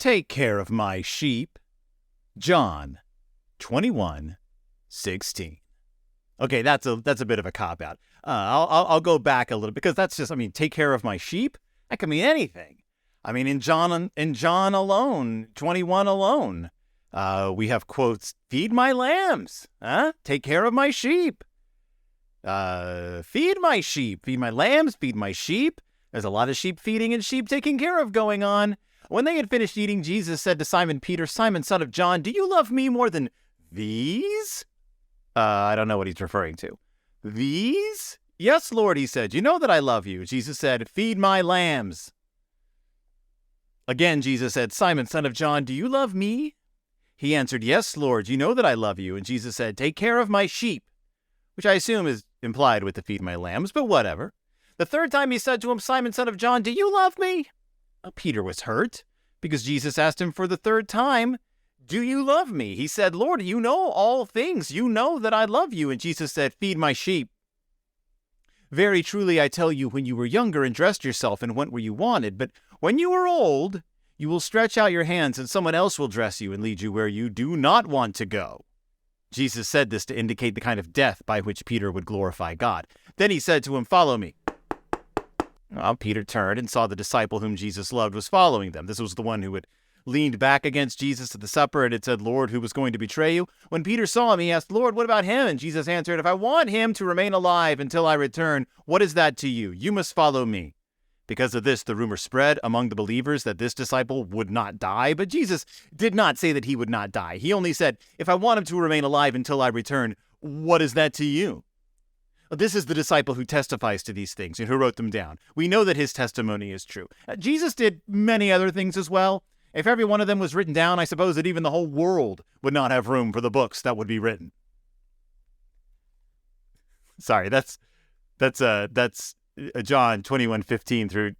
take care of my sheep. John 21:16. Okay, that's a bit of a cop-out. I'll go back a little, because that's just, take care of my sheep? That could mean anything. In John alone, 21 alone, we have quotes, feed my lambs, take care of my sheep. Feed my sheep, feed my lambs, feed my sheep. There's a lot of sheep feeding and sheep taking care of going on. When they had finished eating, Jesus said to Simon Peter, Simon, son of John, do you love me more than these? I don't know what he's referring to. These? Yes, Lord, he said. You know that I love you. Jesus said, feed my lambs. Again, Jesus said, Simon, son of John, do you love me? He answered, yes, Lord, you know that I love you. And Jesus said, take care of my sheep, which I assume is implied with the feed my lambs, but whatever. The third time he said to him, Simon, son of John, do you love me? Peter was hurt because Jesus asked him for the third time, do you love me? He said, Lord, you know all things. You know that I love you. And Jesus said, feed my sheep. Very truly, I tell you, when you were younger and dressed yourself and went where you wanted, but when you are old, you will stretch out your hands and someone else will dress you and lead you where you do not want to go. Jesus said this to indicate the kind of death by which Peter would glorify God. Then he said to him, follow me. Well, Peter turned and saw the disciple whom Jesus loved was following them. This was the one who had leaned back against Jesus at the supper and had said, Lord, who was going to betray you? When Peter saw him, he asked, Lord, what about him? And Jesus answered, if I want him to remain alive until I return, what is that to you? You must follow me. Because of this, the rumor spread among the believers that this disciple would not die. But Jesus did not say that he would not die. He only said, if I want him to remain alive until I return, what is that to you? This is the disciple who testifies to these things and who wrote them down. We know that his testimony is true. Jesus did many other things as well. If every one of them was written down, I suppose that even the whole world would not have room for the books that would be written. Sorry, that's John 21:15 through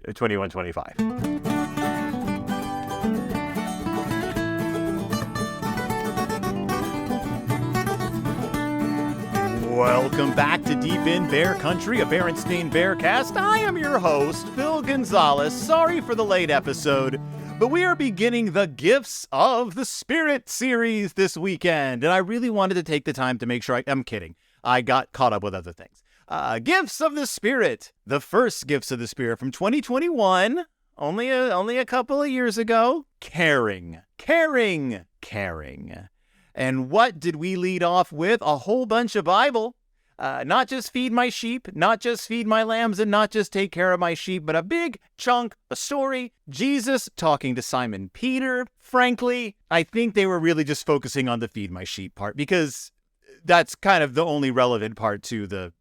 21:25. Welcome back to Deep in Bear Country, a Berenstain Bearcast. I am your host, Phil Gonzalez. Sorry for the late episode, but we are beginning the Gifts of the Spirit series this weekend, and I really wanted to take the time to make sure I'm kidding. I got caught up with other things. Gifts of the Spirit, the first Gifts of the Spirit from 2021, only a couple of years ago. Caring. And what did we lead off with? A whole bunch of Bible. Not just feed my sheep, not just feed my lambs, and not just take care of my sheep, but a big chunk, a story. Jesus talking to Simon Peter. Frankly, I think they were really just focusing on the feed my sheep part, because that's kind of the only relevant part to the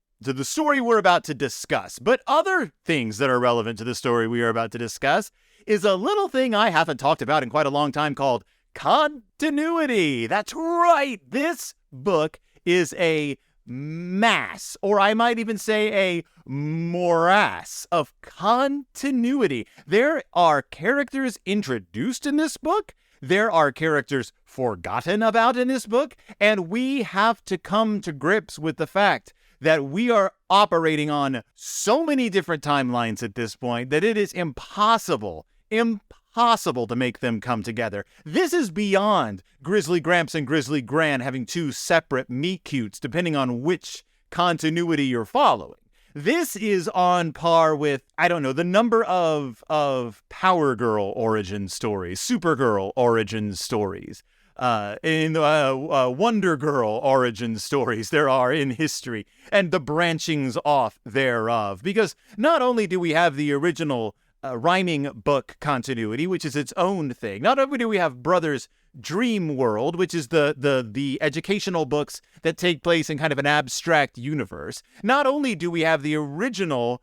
story we're about to discuss. But other things that are relevant to the story we are about to discuss is a little thing I haven't talked about in quite a long time called continuity. That's right. This book is a mass, or I might even say a morass of continuity. There are characters introduced in this book. There are characters forgotten about in this book. And we have to come to grips with the fact that we are operating on so many different timelines at this point that it is impossible to make them come together. This is beyond Grizzly Gramps and Grizzly Gran having two separate meet-cutes, depending on which continuity you're following. This is on par with, the number of Power Girl origin stories, Supergirl origin stories, Wonder Girl origin stories there are in history, and the branchings off thereof. Because not only do we have the original rhyming book continuity, which is its own thing. Not only do we have Brothers Dream World, which is the educational books that take place in kind of an abstract universe. Not only do we have the original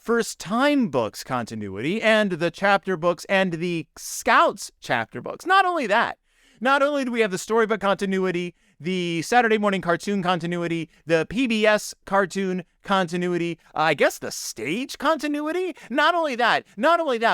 First Time books continuity and the chapter books and the Scouts chapter books. Not only that, not only do we have the storybook continuity, the Saturday morning cartoon continuity, the PBS cartoon continuity, I guess the stage continuity. Not only that,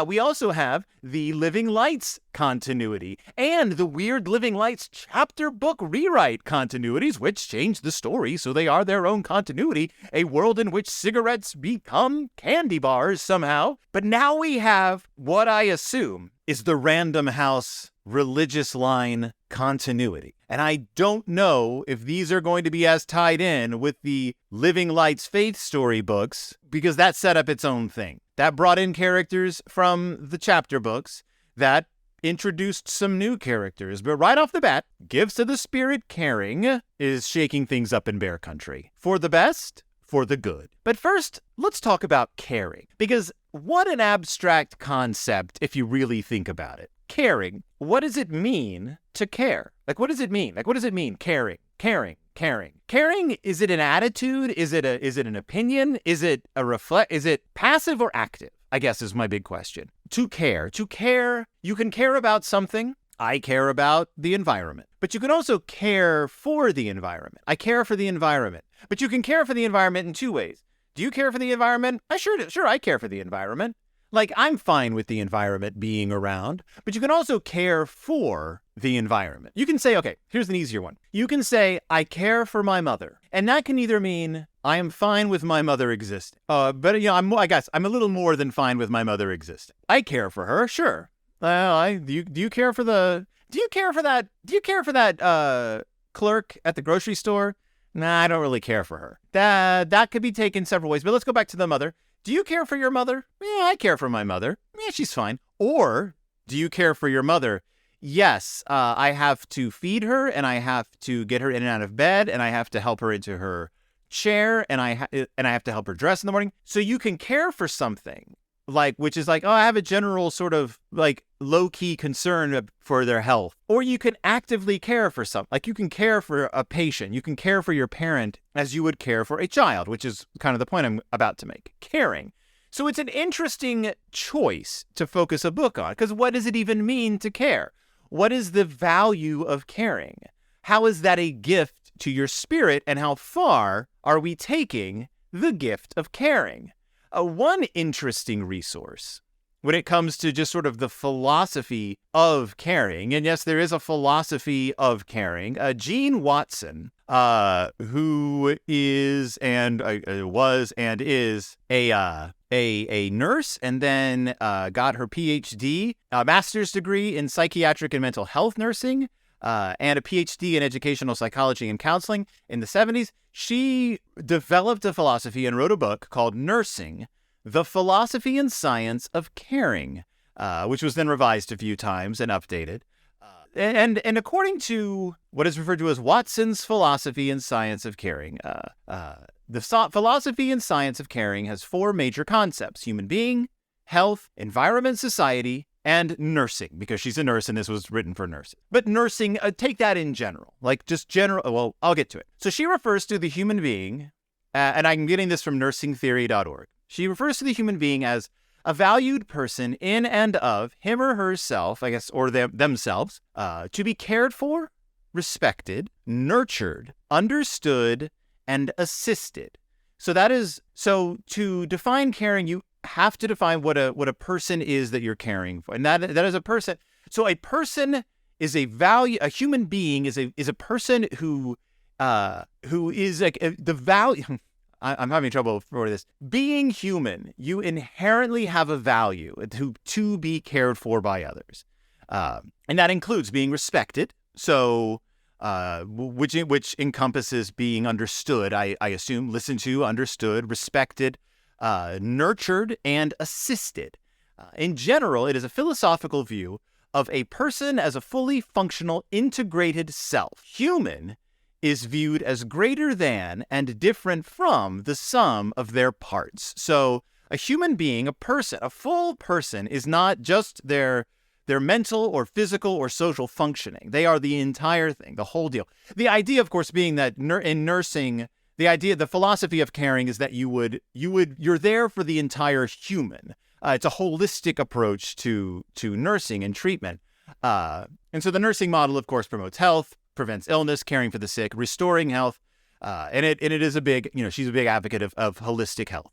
we also have the Living Lights continuity and the weird Living Lights chapter book rewrite continuities, which change the story so they are their own continuity, a world in which cigarettes become candy bars somehow. But now we have what I assume is the Random House religious line continuity. And I don't know if these are going to be as tied in with the Living Lights faith story books, because that set up its own thing. That brought in characters from the chapter books, that introduced some new characters. But right off the bat, Gifts of the Spirit Caring is shaking things up in Bear Country. For the best, for the good. But first, let's talk about caring, because what an abstract concept if you really think about it. Caring. What does it mean to care? Like, what does it mean? Like, what does it mean? Caring. Caring, is it an attitude? Is it an opinion? Is it is it passive or active? I guess is my big question. To care, you can care about something. I care about the environment, but you can also care for the environment. I care for the environment, but you can care for the environment in two ways. Do you care for the environment? Sure, I care for the environment. Like, I'm fine with the environment being around, but you can also care for the environment. You can say, okay, here's an easier one. You can say, I care for my mother. And that can either mean I am fine with my mother existing. But I guess I'm a little more than fine with my mother existing. I care for her, sure. Do you care for that clerk at the grocery store? Nah, I don't really care for her. That could be taken several ways, but let's go back to the mother. Do you care for your mother? Yeah, I care for my mother. Yeah, she's fine. Or, do you care for your mother? Yes, I have to feed her, and I have to get her in and out of bed, and I have to help her into her chair, and I have to help her dress in the morning. So you can care for something, which is like, oh, I have a general sort of like low-key concern for their health. Or you can actively care for something. Like, you can care for a patient. You can care for your parent as you would care for a child, which is kind of the point I'm about to make. Caring. So it's an interesting choice to focus a book on, because what does it even mean to care? What is the value of caring? How is that a gift to your spirit, and how far are we taking the gift of caring? One interesting resource when it comes to just sort of the philosophy of caring, and yes, there is a philosophy of caring. Jean Watson, who is and was and is a nurse, and then got her PhD, master's degree in psychiatric and mental health nursing, and a PhD in educational psychology and counseling in the 70s. She developed a philosophy and wrote a book called Nursing: The Philosophy and Science of Caring, which was then revised a few times and updated. And according to what is referred to as Watson's Philosophy and Science of Caring, the philosophy and science of caring has four major concepts: human being, health, environment, society, and nursing, because she's a nurse and this was written for nurses. But nursing, take that in general, like just general. Well, I'll get to it. So she refers to the human being, and I'm getting this from nursingtheory.org. She refers to the human being as a valued person in and of him or herself, I guess, or themselves, to be cared for, respected, nurtured, understood, and assisted. So to define caring, you have to define what a person is that you're caring for, and that is a person. So a person is a human being is a person who is like the value. I'm having trouble for this. Being human, you inherently have a value to be cared for by others, and that includes being respected. So, which encompasses being understood. I assume, listened to, understood, respected, nurtured, and assisted. In general, it is a philosophical view of a person as a fully functional, integrated self. Human is viewed as greater than and different from the sum of their parts. So a human being, a person, a full person, is not just their mental or physical or social functioning. They are the entire thing, the whole deal. The idea, of course, being that in nursing, the philosophy of caring is that you're there for the entire human. It's a holistic approach to nursing and treatment. And so the nursing model, of course, promotes health, prevents illness, caring for the sick, restoring health. And it is a big, she's a big advocate of holistic health.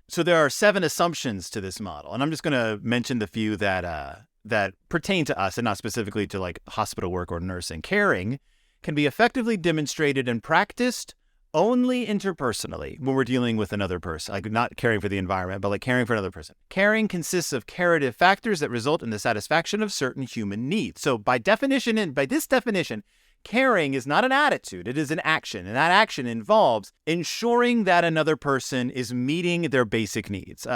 So there are 7 assumptions to this model, and I'm just going to mention the few that pertain to us and not specifically to like hospital work or nursing. Caring can be effectively demonstrated and practiced only interpersonally when we're dealing with another person, like not caring for the environment, but like caring for another person. Caring consists of curative factors that result in the satisfaction of certain human needs. So by definition, and by this definition, caring is not an attitude, it is an action. And that action involves ensuring that another person is meeting their basic needs.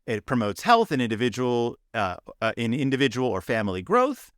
It promotes health in individual or family growth.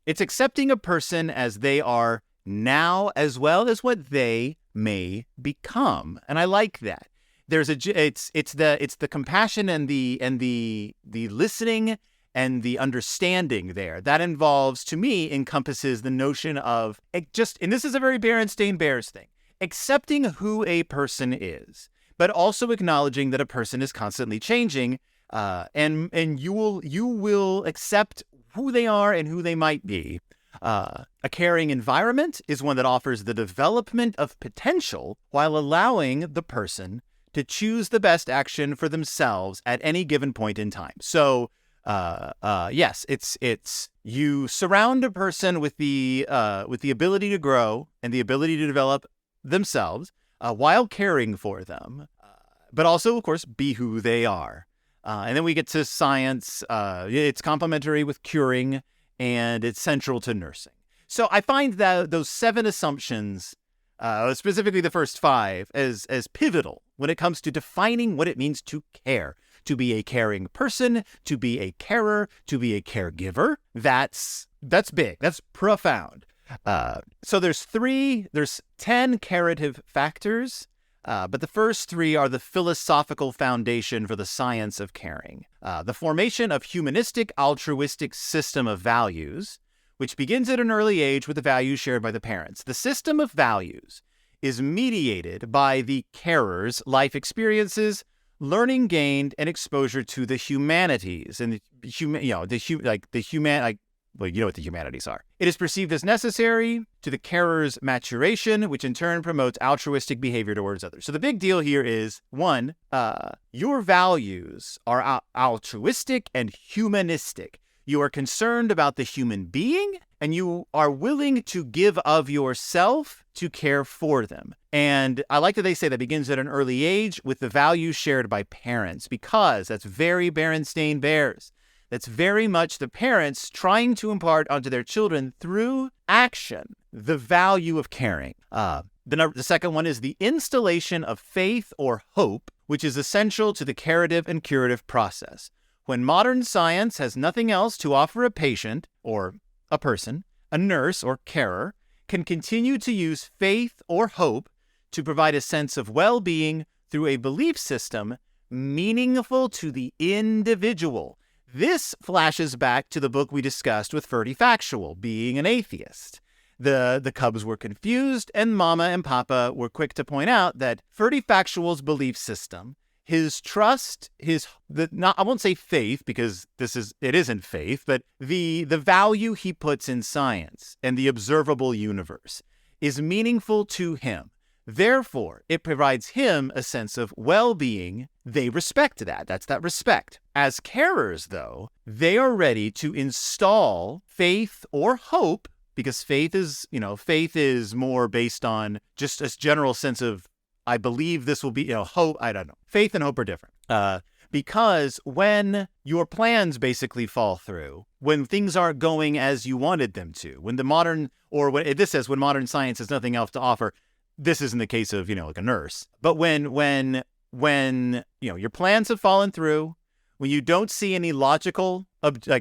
It's accepting a person as they are now, as well as what they may become. And I like that. It's the compassion and the listening and the understanding there. That involves, to me, encompasses the notion of and this is a very Berenstain Bears thing, accepting who a person is, but also acknowledging that a person is constantly changing, and you will accept who they are and who they might be. A caring environment is one that offers the development of potential while allowing the person to choose the best action for themselves at any given point in time. So, yes, it's you surround a person with the ability to grow and the ability to develop themselves while caring for them, but also, of course, be who they are. And then we get to science. It's complementary with curing, and it's central to nursing. So I find that those 7 assumptions, specifically the first 5, as pivotal when it comes to defining what it means to care, to be a caring person, to be a carer, to be a caregiver. That's big. That's profound. So there's 10 curative factors, but the first 3 are the philosophical foundation for the science of caring. The formation of humanistic, altruistic system of values, which begins at an early age with the values shared by the parents. The system of values is mediated by the carer's life experiences, learning gained, and exposure to the humanities and you know what the humanities are. It is perceived as necessary to the carer's maturation, which in turn promotes altruistic behavior towards others. So the big deal here is, 1, your values are altruistic and humanistic. You are concerned about the human being, and you are willing to give of yourself to care for them. And I like that they say that begins at an early age with the values shared by parents, because that's very Berenstain Bears. That's very much the parents trying to impart onto their children through action the value of caring. The second one is the installation of faith or hope, which is essential to the curative and curative process. When modern science has nothing else to offer a patient or a person, a nurse or carer can continue to use faith or hope to provide a sense of well-being through a belief system meaningful to the individual. This flashes back to the book we discussed with Ferdy Factual, Being an Atheist. The Cubs were confused, and Mama and Papa were quick to point out that Ferdy Factual's belief system, his trust, I won't say faith, because it isn't faith, but the value he puts in science and the observable universe is meaningful to him. Therefore, it provides him a sense of well-being. They respect that. That's that respect. As carers, though, they are ready to install faith or hope, because faith is more based on just a general sense of, I believe this will be, hope. I don't know. Faith and hope are different. Because when your plans basically fall through, when things aren't going as you wanted them to, when modern science has nothing else to offer, this isn't the case of, like a nurse. But when your plans have fallen through, when you don't see any logical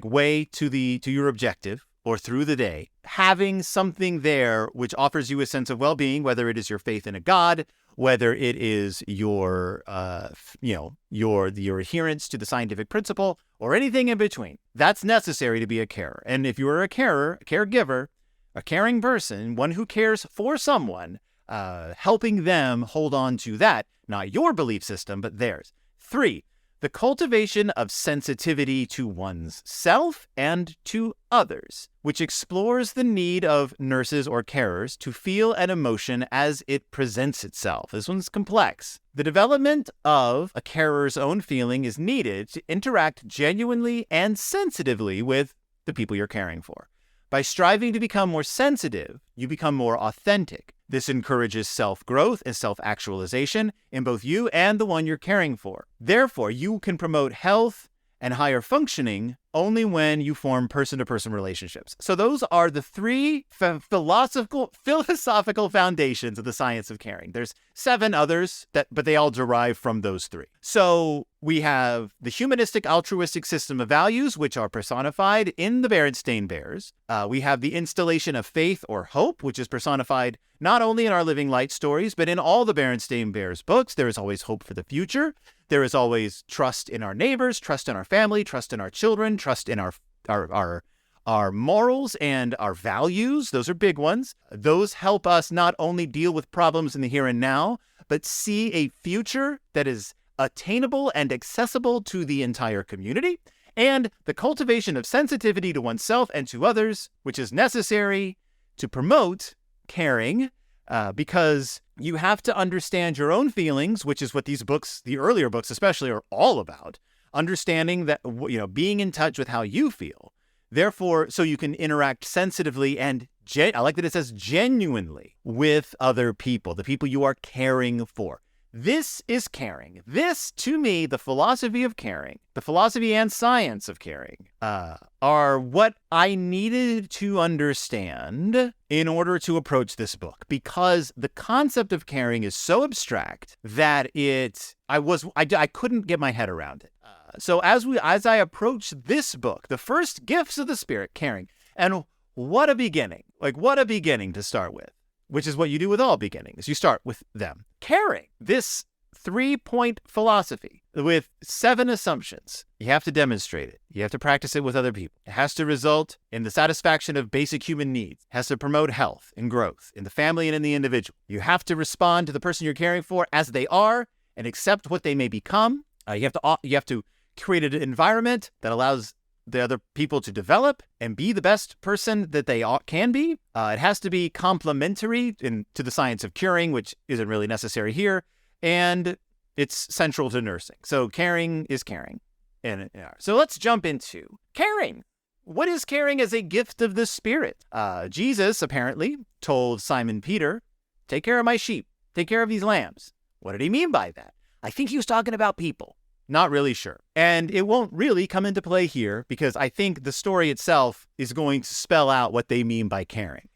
way to your objective or through the day, having something there which offers you a sense of well-being, whether it is your faith in a God, whether it is your adherence to the scientific principle, or anything in between, that's necessary to be a carer. And if you are a carer, a caregiver, a caring person, one who cares for someone, helping them hold on to that, not your belief system, but theirs. 3, the cultivation of sensitivity to one's self and to others, which explores the need of nurses or carers to feel an emotion as it presents itself. This one's complex. The development of a carer's own feeling is needed to interact genuinely and sensitively with the people you're caring for. By striving to become more sensitive, you become more authentic. This encourages self-growth and self-actualization in both you and the one you're caring for. Therefore, you can promote health and higher functioning only when you form person-to-person relationships. So those are the three philosophical foundations of the science of caring. There's 7 others, but they all derive from those 3. So we have the humanistic altruistic system of values, which are personified in the Berenstain Bears. We have the installation of faith or hope, which is personified not only in our Living Light stories, but in all the Berenstain Bears books. There is always hope for the future. There is always trust in our neighbors, trust in our family, trust in our children, trust in our morals and our values. Those are big ones. Those help us not only deal with problems in the here and now, but see a future that is attainable and accessible to the entire community. And the cultivation of sensitivity to oneself and to others, which is necessary to promote caring, because you have to understand your own feelings, which is what these books, the earlier books especially, are all about. Understanding that, being in touch with how you feel. Therefore, so you can interact sensitively and, I like that it says genuinely, with other people, the people you are caring for. This is caring. This, to me, the philosophy of caring, the philosophy and science of caring, are what I needed to understand in order to approach this book, because the concept of caring is so abstract that I couldn't get my head around it. So as I approach this book, the first gifts of the Spirit, caring, and what a beginning! What a beginning to start with. Which is what you do with all beginnings. You start with them. Caring, this 3-point philosophy with 7 assumptions. You have to demonstrate it. You have to practice it with other people. It has to result in the satisfaction of basic human needs. It has to promote health and growth in the family and in the individual. You have to respond to the person you're caring for as they are and accept what they may become. You have to create an environment that allows the other people to develop and be the best person that they can be. It has to be complementary to the science of curing, which isn't really necessary here. And it's central to nursing. So caring is caring. So let's jump into caring. What is caring as a gift of the Spirit? Jesus apparently told Simon Peter, take care of my sheep, take care of these lambs. What did he mean by that? I think he was talking about people. Not really sure. And it won't really come into play here because I think the story itself is going to spell out what they mean by caring.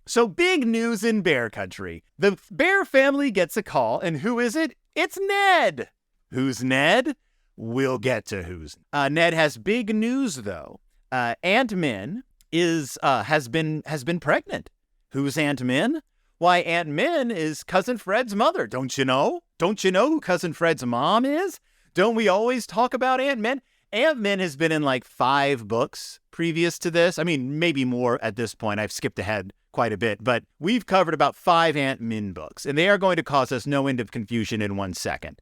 So big news in bear country. The bear family gets a call, and who is it? It's Ned. Who's Ned? We'll get to who's. Ned has big news though. Aunt Min has been pregnant. Who's Aunt Min? Why, Aunt Min is Cousin Fred's mother. Don't you know? Don't you know who Cousin Fred's mom is? Don't we always talk about Aunt Min? Aunt Min has been in 5 books previous to this. I mean, maybe more at this point. I've skipped ahead quite a bit, but we've covered about 5 Aunt Min books, and they are going to cause us no end of confusion in 1 second.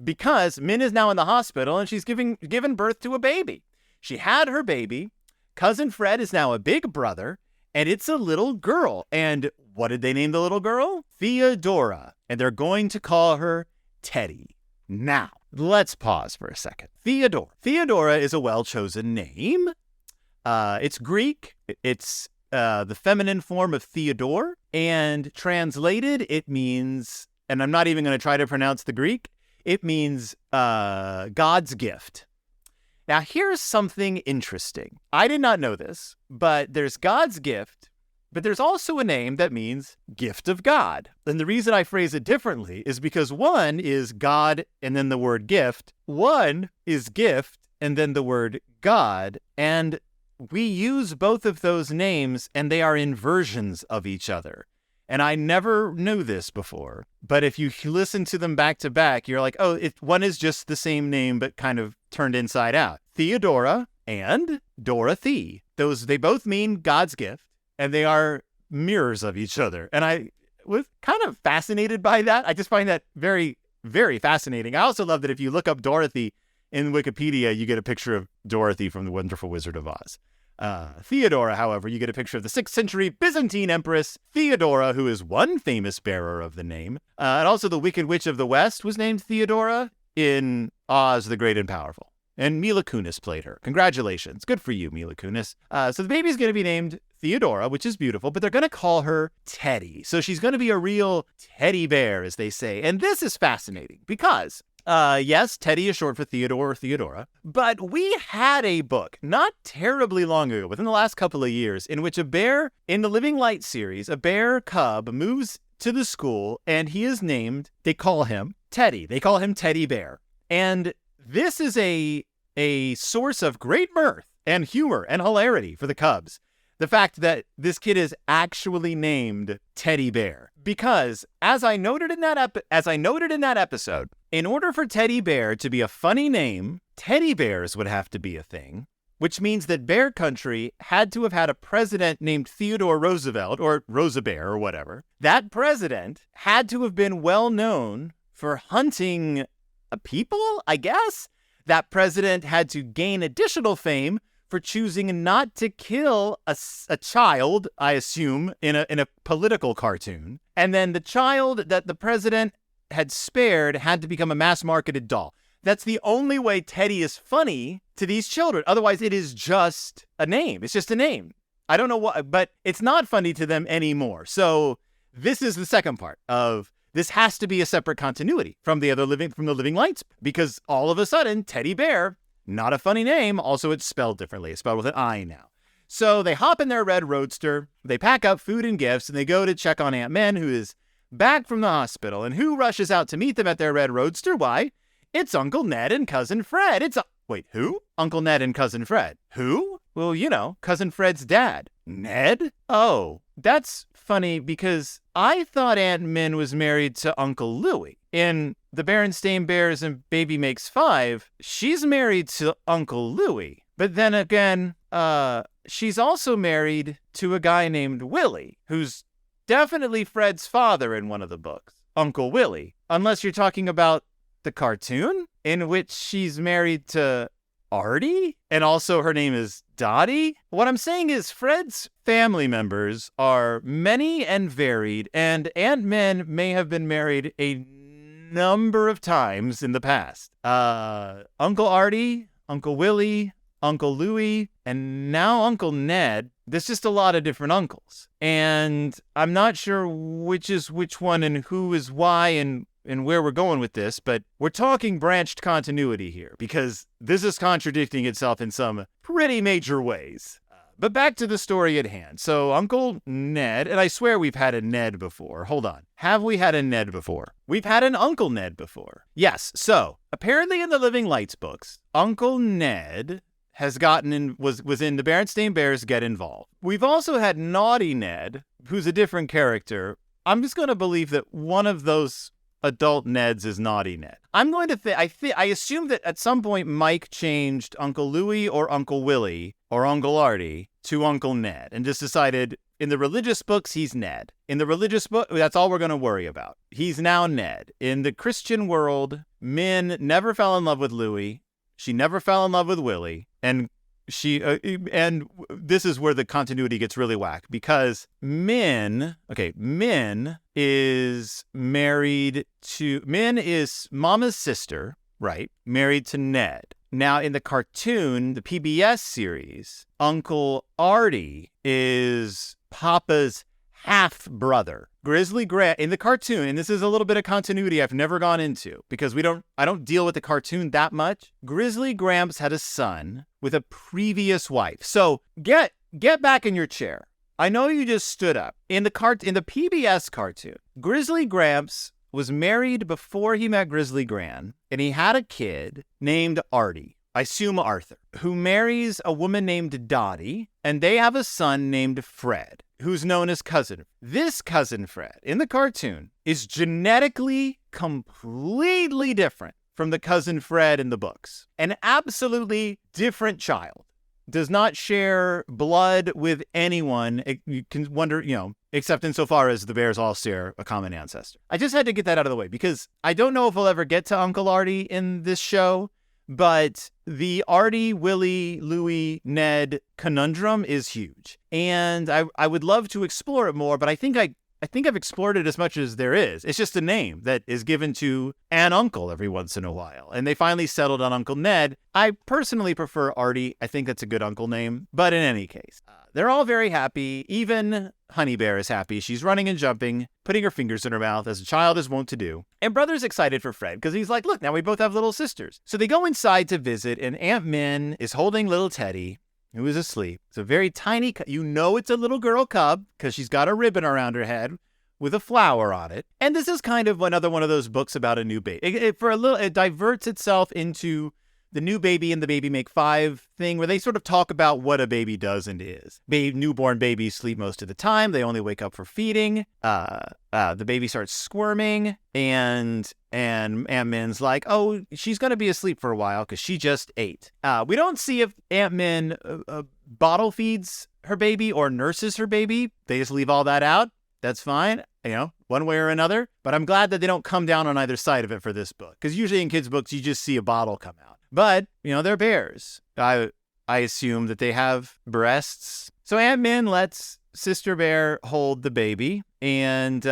Because Min is now in the hospital, and she's given birth to a baby. She had her baby. Cousin Fred is now a big brother, and it's a little girl. And what did they name the little girl? Theodora. And they're going to call her Teddy. Now, let's pause for a second. Theodora. Theodora is a well-chosen name. It's Greek. It's the feminine form of Theodore. And translated, it means, and I'm not even going to try to pronounce the Greek, it means God's gift. Now, here's something interesting. I did not know this, but there's God's gift, but there's also a name that means gift of God. And the reason I phrase it differently is because one is God and then the word gift. One is gift and then the word God. And we use both of those names and they are inversions of each other. And I never knew this before. But if you listen to them back to back, you're like, oh, one is just the same name, but kind of turned inside out. Theodora and Dorothy. They both mean God's gift. And they are mirrors of each other. And I was kind of fascinated by that. I just find that very, very fascinating. I also love that if you look up Dorothy, in Wikipedia, you get a picture of Dorothy from The Wonderful Wizard of Oz. Theodora, however, you get a picture of the 6th century Byzantine Empress Theodora, who is one famous bearer of the name. And also the Wicked Witch of the West was named Theodora in Oz the Great and Powerful. And Mila Kunis played her. Congratulations. Good for you, Mila Kunis. So the baby's going to be named Theodora, which is beautiful, but they're going to call her Teddy. So she's going to be a real teddy bear, as they say. And this is fascinating because yes, Teddy is short for Theodore or Theodora, but we had a book not terribly long ago, within the last couple of years, in which a bear in the Living Light series, a bear cub moves to the school and he is named, they call him Teddy. They call him Teddy Bear. And this is a source of great mirth and humor and hilarity for the Cubs. The fact that this kid is actually named Teddy Bear. Because as I noted in that episode, in order for Teddy Bear to be a funny name, teddy bears would have to be a thing, which means that Bear Country had to have had a president named Theodore Roosevelt or Rosa-Bear or whatever. That president had to have been well known for hunting people, I guess. That president had to gain additional fame for choosing not to kill a child, I assume, in a political cartoon. And then the child that the president had spared had to become a mass-marketed doll. That's the only way Teddy is funny to these children. Otherwise, it is just a name. It's just a name. I don't know what, but it's not funny to them anymore. So this is the second part of this has to be a separate continuity from the Living Lights, because all of a sudden, Teddy Bear, not a funny name. Also, it's spelled differently. It's spelled with an I now. So they hop in their red roadster, they pack up food and gifts, and they go to check on Aunt Men, who is back from the hospital. And who rushes out to meet them at their red roadster? Why, it's Uncle Ned and Cousin Fred. Wait, who? Uncle Ned and Cousin Fred. Who? Well, you know, Cousin Fred's dad. Ned? Oh, that's funny because I thought Aunt Min was married to Uncle Louie. In the Berenstain Bears and Baby Makes 5, she's married to Uncle Louie. But then again, she's also married to a guy named Willie, who's definitely Fred's father in one of the books. Uncle Willie. Unless you're talking about the cartoon, in which she's married to Artie, and also her name is Dottie. What I'm saying is Fred's family members are many and varied, and Aunt Men may have been married a number of times in the past. Uncle Artie, Uncle Willie, Uncle Louie, and now Uncle Ned. There's just a lot of different uncles, and I'm not sure which is which one and who is why and where we're going with this, but we're talking branched continuity here because this is contradicting itself in some pretty major ways. But back to the story at hand. So Uncle Ned, and I swear we've had a Ned before. Hold on. Have we had a Ned before? We've had an Uncle Ned before. Yes. So apparently in the Living Lights books, Uncle Ned has gotten in, was in the Berenstain Bears Get Involved. We've also had Naughty Ned, who's a different character. I'm just going to believe that one of those adult Neds is Naughty Ned. I'm going to I assume that at some point Mike changed Uncle Louie or Uncle Willie or Uncle Artie to Uncle Ned and just decided in the religious books he's Ned. In the religious book, that's all we're going to worry about. He's now Ned. In the Christian world, Min never fell in love with Louie. She never fell in love with Willie, and and this is where the continuity gets really whack because Min is Mama's sister, right? Married to Ned. Now in the cartoon, the PBS series, Uncle Artie is Papa's half-brother. Grizzly Grant, in the cartoon, and this is a little bit of continuity I've never gone into because I don't deal with the cartoon that much. Grizzly Gramps had a son with a previous wife. So get back in your chair. I know you just stood up. In the PBS cartoon, Grizzly Gramps was married before he met Grizzly Gran, and he had a kid named Artie. I assume Arthur, who marries a woman named Dottie, and they have a son named Fred, who's known as Cousin. This Cousin Fred, in the cartoon, is genetically completely different from the Cousin Fred in the books. An absolutely different child. Does not share blood with anyone. You can wonder, except insofar as the bears all share a common ancestor. I just had to get that out of the way because I don't know if we'll ever get to Uncle Artie in this show, But the Artie, Willie, Louie, Ned conundrum is huge. And I would love to explore it more, but I think I've explored it as much as there is. It's just a name that is given to an uncle every once in a while. And they finally settled on Uncle Ned. I personally prefer Artie. I think that's a good uncle name. But in any case, they're all very happy. Even Honeybear is happy. She's running and jumping, putting her fingers in her mouth, as a child is wont to do. And Brother's excited for Fred because he's like, look, now we both have little sisters. So they go inside to visit, and Aunt Min is holding little Teddy, who is asleep. It's a very tiny, it's a little girl cub because she's got a ribbon around her head with a flower on it. And this is kind of another one of those books about a new baby. It diverts itself into the new baby and the baby make five thing where they sort of talk about what a baby does and is. Newborn babies sleep most of the time. They only wake up for feeding. The baby starts squirming, and Aunt Min's like, oh, she's going to be asleep for a while because she just ate. We don't see if Aunt Min bottle feeds her baby or nurses her baby. They just leave all that out. That's fine, one way or another. But I'm glad that they don't come down on either side of it for this book, because usually in kids' books, you just see a bottle come out. But, they're bears. I assume that they have breasts. So Aunt Min lets Sister Bear hold the baby, and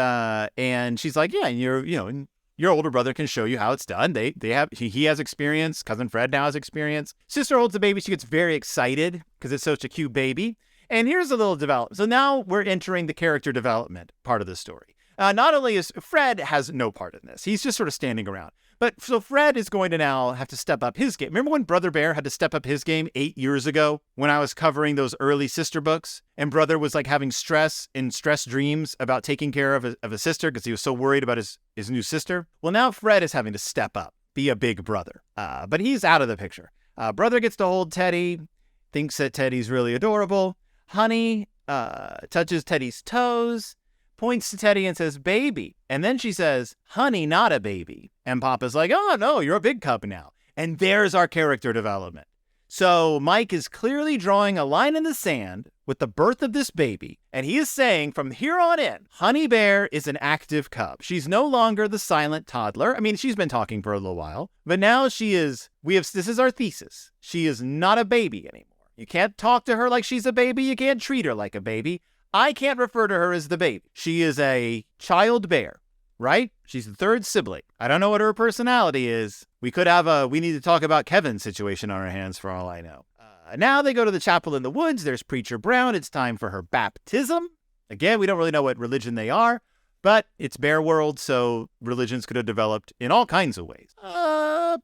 she's like, yeah, your older brother can show you how it's done. He has experience. Cousin Fred now has experience. Sister holds the baby. She gets very excited because it's such a cute baby. And here's a little development. So now we're entering the character development part of the story. Not only is Fred has no part in this. He's just sort of standing around. But so Fred is going to now have to step up his game. Remember when Brother Bear had to step up his game 8 years ago when I was covering those early sister books? And Brother was like having stress dreams about taking care of a sister because he was so worried about his new sister. Well, now Fred is having to step up, be a big brother. But he's out of the picture. Brother gets to hold Teddy, thinks that Teddy's really adorable. Honey touches Teddy's toes, points to Teddy and says, baby. And then she says, honey, not a baby. And Papa's like, oh, no, you're a big cub now. And there's our character development. So Mike is clearly drawing a line in the sand with the birth of this baby. And he is saying from here on in, Honeybear is an active cub. She's no longer the silent toddler. I mean, she's been talking for a little while, but now this is our thesis. She is not a baby anymore. You can't talk to her like she's a baby. You can't treat her like a baby. I can't refer to her as the baby. She is a child bear, right? She's the third sibling. I don't know what her personality is. We need to talk about Kevin's situation on our hands for all I know. Now they go to the chapel in the woods. There's Preacher Brown. It's time for her baptism. Again, we don't really know what religion they are, but it's bear world, so religions could have developed in all kinds of ways.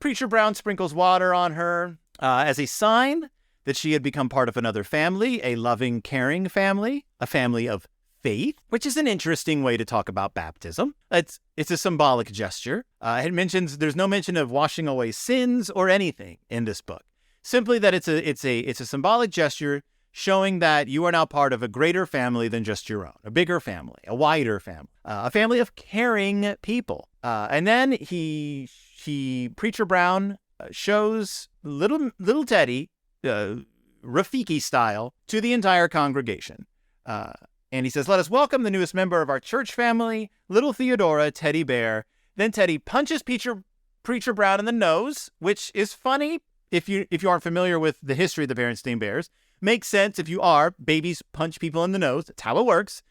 Preacher Brown sprinkles water on her as a sign that she had become part of another family, a loving, caring family, a family of faith, which is an interesting way to talk about baptism. It's a symbolic gesture. It mentions there's no mention of washing away sins or anything in this book. Simply that it's a symbolic gesture showing that you are now part of a greater family than just your own, a bigger family, a wider family, a family of caring people. And then Preacher Brown shows little Teddy, Rafiki style, to the entire congregation. And he says, let us welcome the newest member of our church family, little Theodora, Teddy Bear. Then Teddy punches Preacher Brown in the nose, which is funny if you aren't familiar with the history of the Berenstain Bears. Makes sense if you are. Babies punch people in the nose. That's how it works.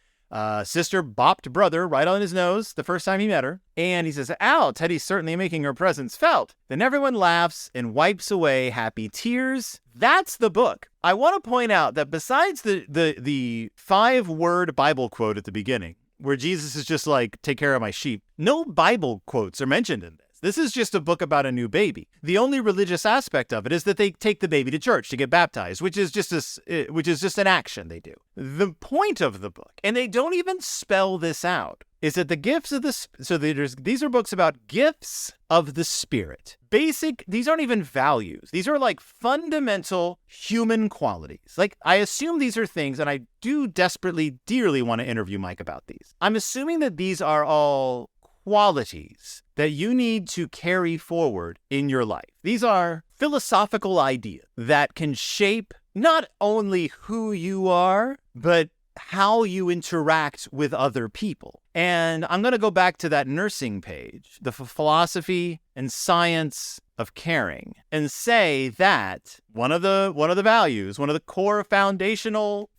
Sister bopped Brother right on his nose the first time he met her. And he says, ow, Teddy's certainly making her presence felt. Then everyone laughs and wipes away happy tears. That's the book. I want to point out that besides the 5-word Bible quote at the beginning, where Jesus is just like, take care of my sheep, no Bible quotes are mentioned in this. This is just a book about a new baby. The only religious aspect of it is that they take the baby to church to get baptized, which is just an action they do. The point of the book, and they don't even spell this out, is that the gifts of these are books about gifts of the Spirit. These aren't even values. These are like fundamental human qualities. Like, I assume these are things, and I do desperately, dearly want to interview Mike about these. I'm assuming that these are all qualities that you need to carry forward in your life. These are philosophical ideas that can shape not only who you are, but how you interact with other people. And I'm going to go back to that nursing page, the philosophy and science of caring and say that one of the values, one of the core foundational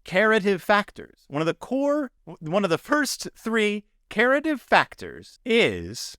carative factors, one of the first 3 carative factors is,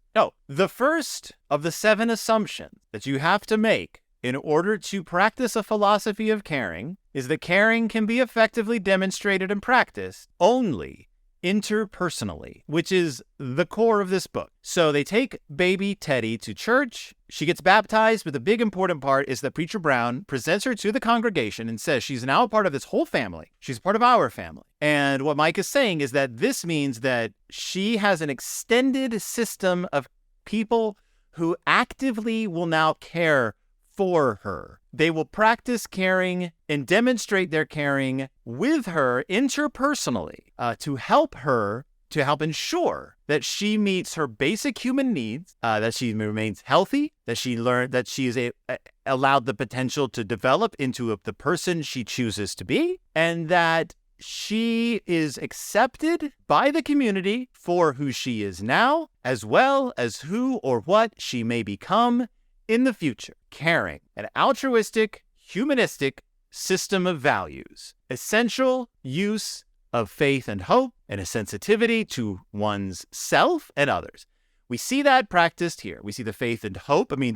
the first of the 7 assumptions that you have to make in order to practice a philosophy of caring is that caring can be effectively demonstrated and practiced only interpersonally, which is the core of this book. So they take baby Teddy to church. She gets baptized, but the big important part is that Preacher Brown presents her to the congregation and says she's now a part of this whole family. She's part of our family. And what Mike is saying is that this means that she has an extended system of people who actively will now care for her. They will practice caring and demonstrate their caring with her interpersonally to help ensure that she meets her basic human needs, that she remains healthy, that she learned that she is allowed the potential to develop into the person she chooses to be, and that she is accepted by the community for who she is now, as well as who or what she may become in the future. Caring, an altruistic, humanistic system of values, essential use of faith and hope, and a sensitivity to one's self and others. We see that practiced here. We see the faith and hope. I mean,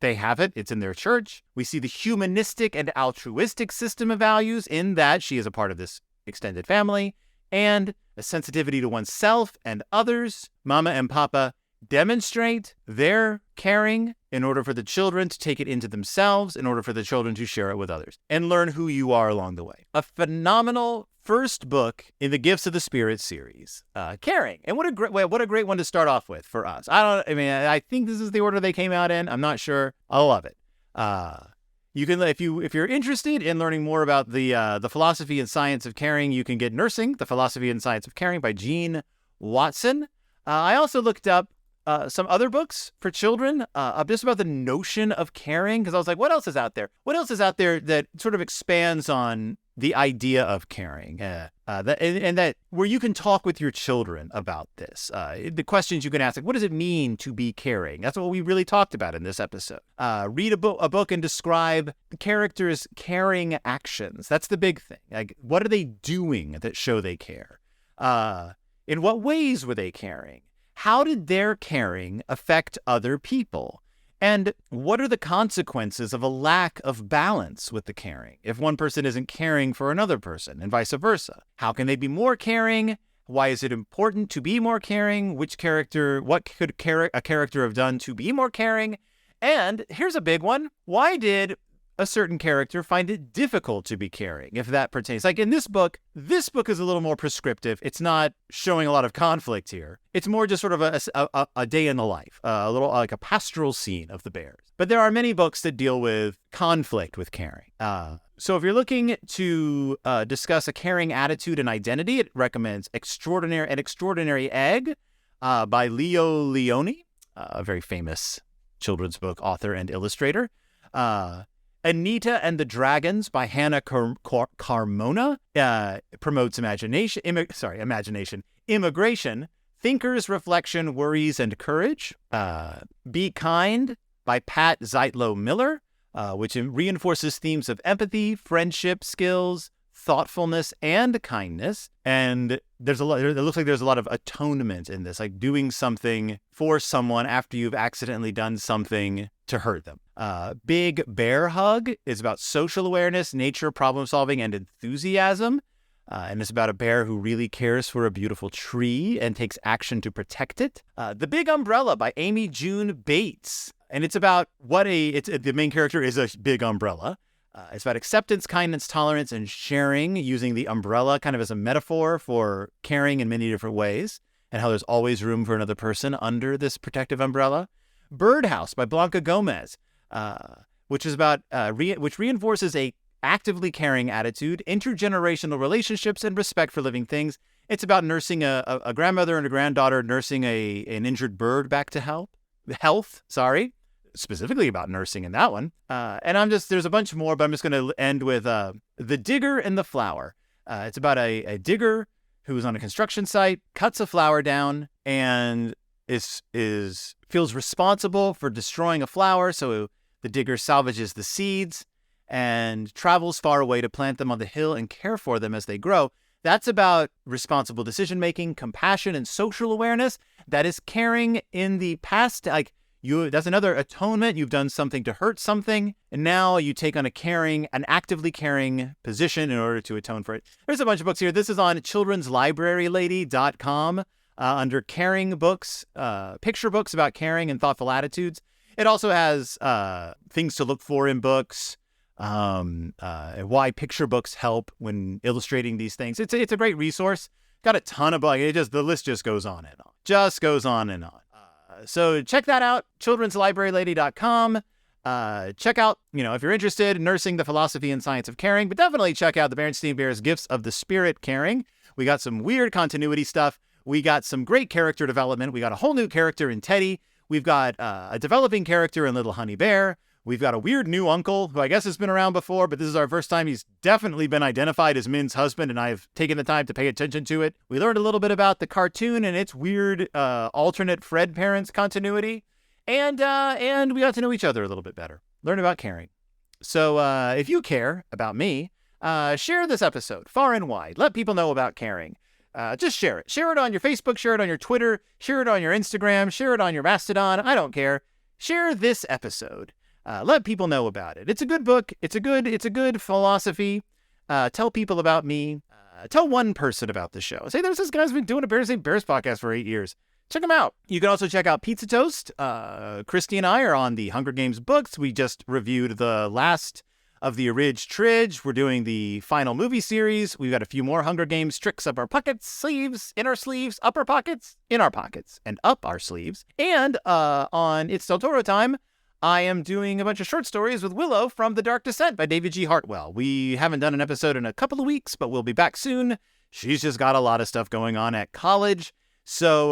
they have it. It's in their church. We see the humanistic and altruistic system of values in that she is a part of this extended family, and a sensitivity to oneself and others. Mama and Papa demonstrate their caring in order for the children to take it into themselves, in order for the children to share it with others, and learn who you are along the way. A phenomenal first book in the Gifts of the Spirit series, caring. And what a great one to start off with for us. I think this is the order they came out in. I'm not sure. I love it. You can, if you're interested in learning more about the philosophy and science of caring, you can get Nursing: The Philosophy and Science of Caring by Jean Watson. I also looked up some other books for children, just about the notion of caring, because I was like, what else is out there? What else is out there that sort of expands on the idea of caring, that where you can talk with your children about this? The questions you can ask, like, what does it mean to be caring? That's what we really talked about in this episode. Read a book and describe the characters' caring actions. That's the big thing. Like, what are they doing that show they care? In what ways were they caring? How did their caring affect other people? And what are the consequences of a lack of balance with the caring if one person isn't caring for another person, and vice versa? How can they be more caring? Why is it important to be more caring? What could a character have done to be more caring? And here's a big one. Why did a certain character find it difficult to be caring, if that pertains? Like in this book is a little more prescriptive. It's not showing a lot of conflict here. It's more just sort of a day in the life, a little like a pastoral scene of the bears. But there are many books that deal with conflict with caring. So if you're looking to discuss a caring attitude and identity, it recommends An Extraordinary Egg by Leo Leone, a very famous children's book author and illustrator. Anita and the Dragons by Hannah Carmona promotes imagination. Immigration, Thinkers, Reflection, Worries, and Courage. Be Kind by Pat Zeitlow Miller, which reinforces themes of empathy, friendship, skills, thoughtfulness, and kindness. And it looks like there's a lot of atonement in this, like doing something for someone after you've accidentally done something to hurt them. Big Bear Hug is about social awareness, nature, problem solving, and enthusiasm. And it's about a bear who really cares for a beautiful tree and takes action to protect it. The Big Umbrella by Amy June Bates. And it's about the main character is a big umbrella. It's about acceptance, kindness, tolerance, and sharing, using the umbrella kind of as a metaphor for caring in many different ways, and how there's always room for another person under this protective umbrella. Birdhouse by Blanca Gomez, which is about which reinforces a actively caring attitude, intergenerational relationships, and respect for living things. It's about nursing a grandmother and a granddaughter nursing an injured bird back to health. Specifically about nursing in that one. And there's a bunch more, but I'm just going to end with The Digger and the Flower. It's about a digger who's on a construction site, cuts a flower down, and feels responsible for destroying a flower, so the digger salvages the seeds and travels far away to plant them on the hill and care for them as they grow. That's about responsible decision-making, compassion, and social awareness. That is caring in the past. That's another atonement. You've done something to hurt something, and now you take on an actively caring position in order to atone for it. There's a bunch of books here. This is on childrenslibrarylady.com under caring books, picture books about caring and thoughtful attitudes. It also has things to look for in books, why picture books help when illustrating these things. It's a great resource. Got a ton of books. The list just goes on and on. Just goes on and on. So check that out, childrenslibrarylady.com. Check out, if you're interested in nursing the philosophy and science of caring, but definitely check out the Berenstain Bears Gifts of the Spirit Caring. We got some weird continuity stuff. We got some great character development. We got a whole new character in Teddy. We've got a developing character in Little Honeybear. We've got a weird new uncle who I guess has been around before, but this is our first time he's definitely been identified as Min's husband, and I've taken the time to pay attention to it. We learned a little bit about the cartoon and its weird alternate Fred parents continuity, and we got to know each other a little bit better. Learn about caring. So if you care about me, share this episode far and wide. Let people know about caring. Just share it. Share it on your Facebook, share it on your Twitter, share it on your Instagram, share it on your Mastodon. I don't care. Share this episode. Let people know about it. It's a good book. It's a good philosophy. Tell people about me. Tell one person about the show. Say there's this guy's been doing a Berenstain Bears podcast for 8 years. Check him out. You can also check out Pizza Toast. Christy and I are on the Hunger Games books. We just reviewed the last of the Ridge Tridge. We're doing the final movie series. We've got a few more Hunger Games tricks up our pockets, sleeves, in our sleeves, upper pockets, in our pockets, and up our sleeves. And on It's Del Toro time, I am doing a bunch of short stories with Willow from The Dark Descent by David G. Hartwell. We haven't done an episode in a couple of weeks, but we'll be back soon. She's just got a lot of stuff going on at college. So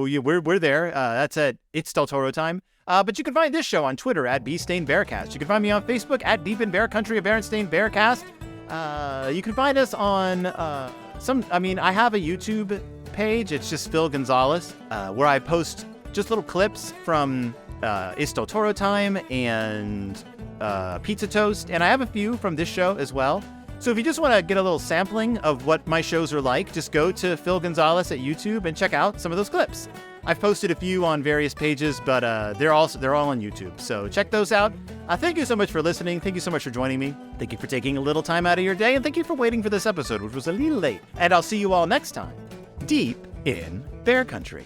we're there. That's at It's Del Toro time. But you can find this show on Twitter at BStainBearcast. You can find me on Facebook at Deep in Bear Country, a Berenstain Bearcast. You can find us on I have a YouTube page. It's just Phil Gonzalez, where I post just little clips from It's Del Toro time and Pizza Toast. And I have a few from this show as well. So if you just want to get a little sampling of what my shows are like, just go to Phil Gonzalez at YouTube and check out some of those clips. I've posted a few on various pages, but they're all on YouTube. So check those out. Thank you so much for listening. Thank you so much for joining me. Thank you for taking a little time out of your day. And thank you for waiting for this episode, which was a little late. And I'll see you all next time, deep in Bear Country.